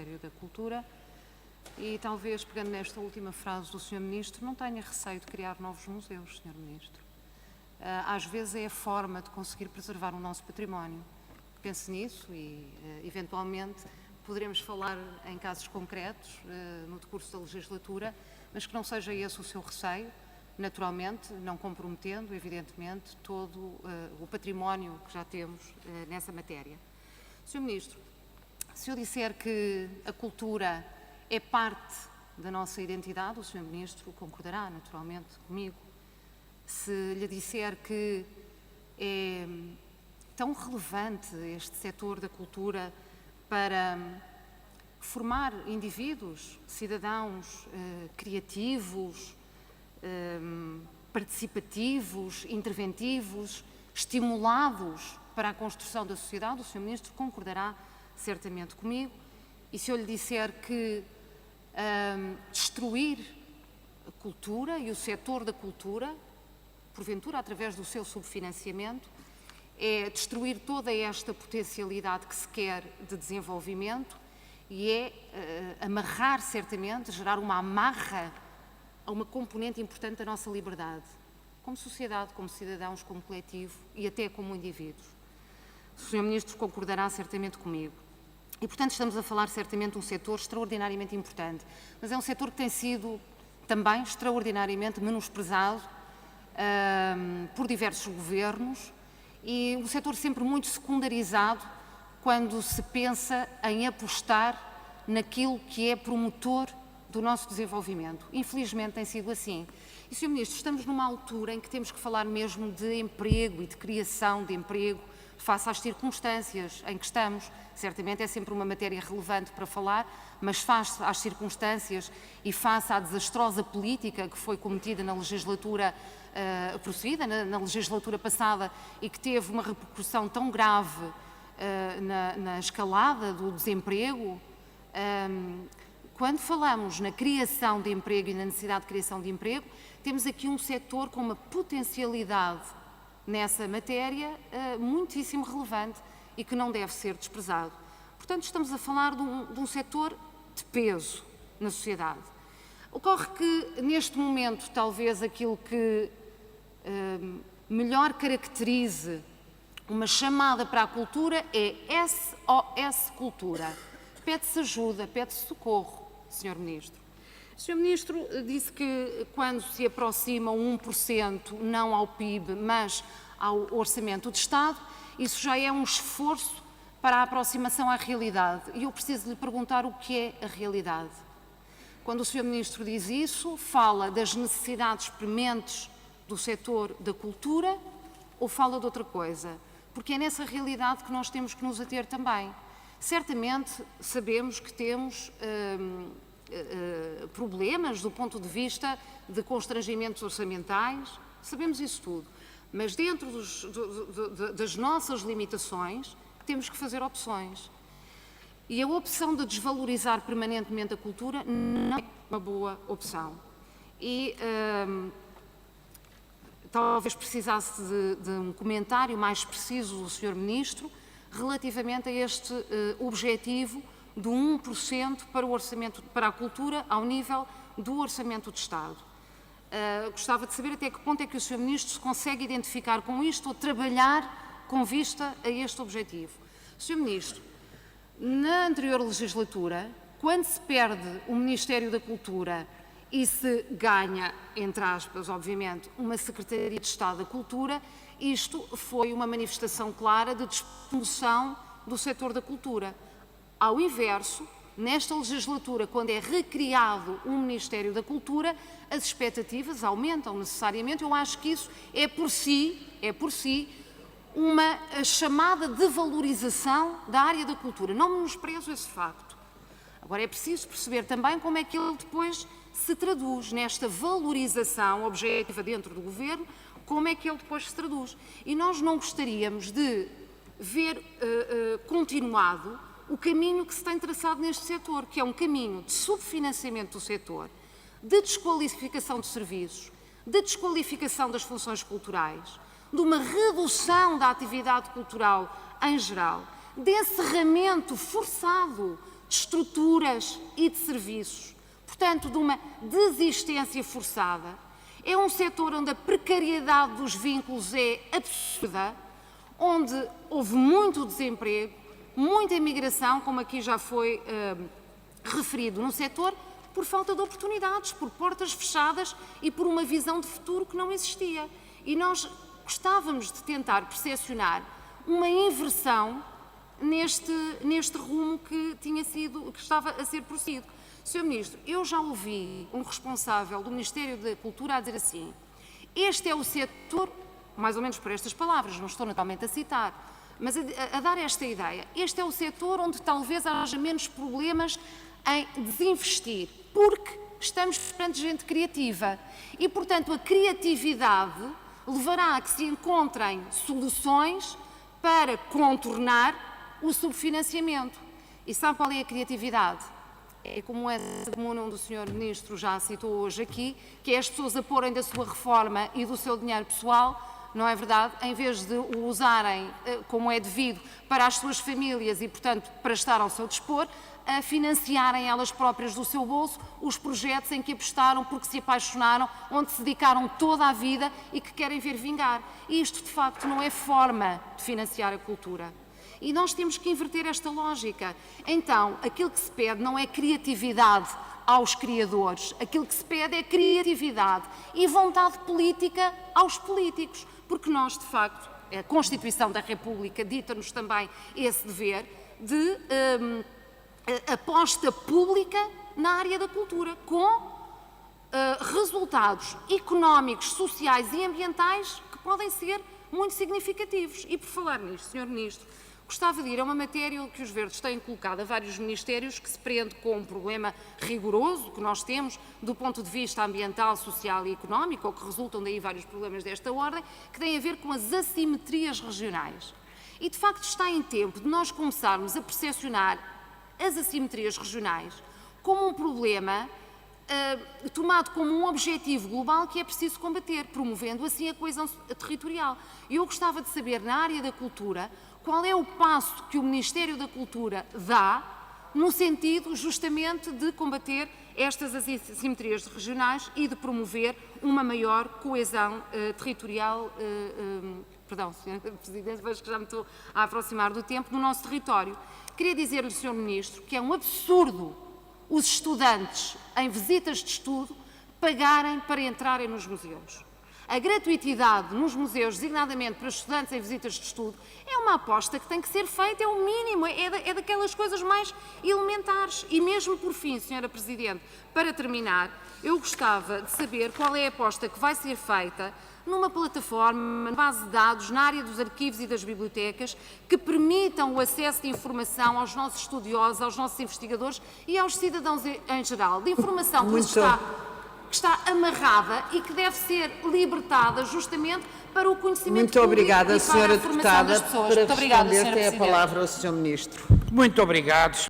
Ministério da Cultura e talvez, pegando nesta última frase do Sr. Ministro, não tenha receio de criar novos museus, Sr. Ministro. Às vezes é a forma de conseguir preservar o nosso património. Pense nisso e, eventualmente, poderemos falar em casos concretos no decurso da legislatura, mas que não seja esse o seu receio, naturalmente, não comprometendo, evidentemente, todo o património que já temos nessa matéria. Sr. Ministro, se eu disser que a cultura é parte da nossa identidade, o Sr. Ministro concordará, naturalmente, comigo. Se lhe disser que é tão relevante este setor da cultura para formar indivíduos, cidadãos criativos, participativos, interventivos, estimulados para a construção da sociedade, o Sr. Ministro concordará certamente comigo. E se eu lhe disser que destruir a cultura e o setor da cultura, porventura através do seu subfinanciamento, é destruir toda esta potencialidade que se quer de desenvolvimento e é amarrar certamente, gerar uma amarra a uma componente importante da nossa liberdade, como sociedade, como cidadãos, como coletivo e até como indivíduos. O Sr. Ministro concordará certamente comigo. E, portanto, estamos a falar certamente de um setor extraordinariamente importante, mas é um setor que tem sido também extraordinariamente menosprezado por diversos governos e um setor sempre muito secundarizado quando se pensa em apostar naquilo que é promotor do nosso desenvolvimento. Infelizmente tem sido assim. E, Sr. Ministro, estamos numa altura em que temos que falar mesmo de emprego e de criação de emprego face às circunstâncias em que estamos. Certamente é sempre uma matéria relevante para falar, mas face às circunstâncias e face à desastrosa política que foi cometida na legislatura prosseguida, na legislatura passada, e que teve uma repercussão tão grave na escalada do desemprego, quando falamos na criação de emprego e na necessidade de criação de emprego, temos aqui um setor com uma potencialidade nessa matéria muitíssimo relevante e que não deve ser desprezado. Portanto, estamos a falar de um setor de peso na sociedade. Ocorre que, neste momento, talvez aquilo que melhor caracterize uma chamada para a cultura é SOS Cultura. Pede-se ajuda, pede-se socorro, Sr. Ministro. O Sr. Ministro disse que quando se aproxima 1%, não ao PIB, mas ao Orçamento de Estado, isso já é um esforço para a aproximação à realidade. E eu preciso lhe perguntar o que é a realidade. Quando o Sr. Ministro diz isso, fala das necessidades prementes do setor da cultura ou fala de outra coisa? Porque é nessa realidade que nós temos que nos ater também. Certamente sabemos que temos problemas do ponto de vista de constrangimentos orçamentais, sabemos isso tudo, mas dentro das nossas limitações temos que fazer opções. E a opção de desvalorizar permanentemente a cultura não é uma boa opção. E talvez precisasse de um comentário mais preciso do Sr. Ministro relativamente a este objetivo do 1% para o orçamento, para a cultura ao nível do Orçamento de Estado. Gostava de saber até que ponto é que o Sr. Ministro se consegue identificar com isto ou trabalhar com vista a este objetivo. Sr. Ministro, na anterior legislatura, quando se perde o Ministério da Cultura e se ganha, entre aspas, obviamente, uma Secretaria de Estado da Cultura, isto foi uma manifestação clara de despromoção do setor da cultura. Ao inverso, nesta legislatura, quando é recriado um Ministério da Cultura, as expectativas aumentam necessariamente. Eu acho que isso é por si uma chamada de valorização da área da cultura. Não menosprezo esse facto. Agora é preciso perceber também como é que ele depois se traduz nesta valorização objetiva dentro do Governo, como é que ele depois se traduz. E nós não gostaríamos de ver continuado o caminho que se tem traçado neste setor, que é um caminho de subfinanciamento do setor, de desqualificação de serviços, de desqualificação das funções culturais, de uma redução da atividade cultural em geral, de encerramento forçado de estruturas e de serviços, portanto, de uma desistência forçada. É um setor onde a precariedade dos vínculos é absurda, onde houve muito desemprego, muita imigração, como aqui já foi referido no setor, por falta de oportunidades, por portas fechadas e por uma visão de futuro que não existia. E nós gostávamos de tentar percepcionar uma inversão neste rumo que estava a ser prosseguido. Sr. Ministro, eu já ouvi um responsável do Ministério da Cultura a dizer assim: este é o setor, mais ou menos por estas palavras, não estou naturalmente a citar, mas a dar esta ideia, este é o setor onde talvez haja menos problemas em desinvestir, porque estamos perante gente criativa e, portanto, a criatividade levará a que se encontrem soluções para contornar o subfinanciamento. E sabe qual é a criatividade? É como essa comum onde o Sr. Ministro já citou hoje aqui, que é as pessoas a porem da sua reforma e do seu dinheiro pessoal, não é verdade? Em vez de o usarem como é devido para as suas famílias e, portanto, para estar ao seu dispor, a financiarem elas próprias do seu bolso os projetos em que apostaram porque se apaixonaram, onde se dedicaram toda a vida e que querem ver vingar. E isto, de facto, não é forma de financiar a cultura. E nós temos que inverter esta lógica. Então, aquilo que se pede não é criatividade aos criadores, aquilo que se pede é criatividade e vontade política aos políticos, porque nós, de facto, a Constituição da República dita-nos também esse dever de aposta pública na área da cultura, com resultados económicos, sociais e ambientais que podem ser muito significativos. E por falar nisto, Sr. Ministro, gostava de ir a uma matéria que os Verdes têm colocado a vários ministérios, que se prende com um problema rigoroso que nós temos do ponto de vista ambiental, social e económico, ou que resultam daí vários problemas desta ordem, que têm a ver com as assimetrias regionais. E, de facto, está em tempo de nós começarmos a percepcionar as assimetrias regionais como um problema tomado como um objetivo global que é preciso combater, promovendo assim a coesão territorial. E eu gostava de saber, na área da cultura, qual é o passo que o Ministério da Cultura dá no sentido justamente de combater estas assimetrias regionais e de promover uma maior coesão territorial, perdão, Sr. Presidente, vejo que já me estou a aproximar do tempo, no nosso território. Queria dizer-lhe, Sr. Ministro, que é um absurdo os estudantes em visitas de estudo pagarem para entrarem nos museus. A gratuitidade nos museus, designadamente para estudantes em visitas de estudo, é uma aposta que tem que ser feita, é o mínimo, é daquelas coisas mais elementares. E mesmo por fim, Sra. Presidente, para terminar, eu gostava de saber qual é a aposta que vai ser feita numa plataforma, numa base de dados, na área dos arquivos e das bibliotecas, que permitam o acesso de informação aos nossos estudiosos, aos nossos investigadores e aos cidadãos em geral, de informação que está amarrada e que deve ser libertada justamente para o conhecimento público e para a formação das pessoas. Muito obrigada, Sra. Deputada. Para responder, tem a palavra o Sr. Ministro. Muito obrigado.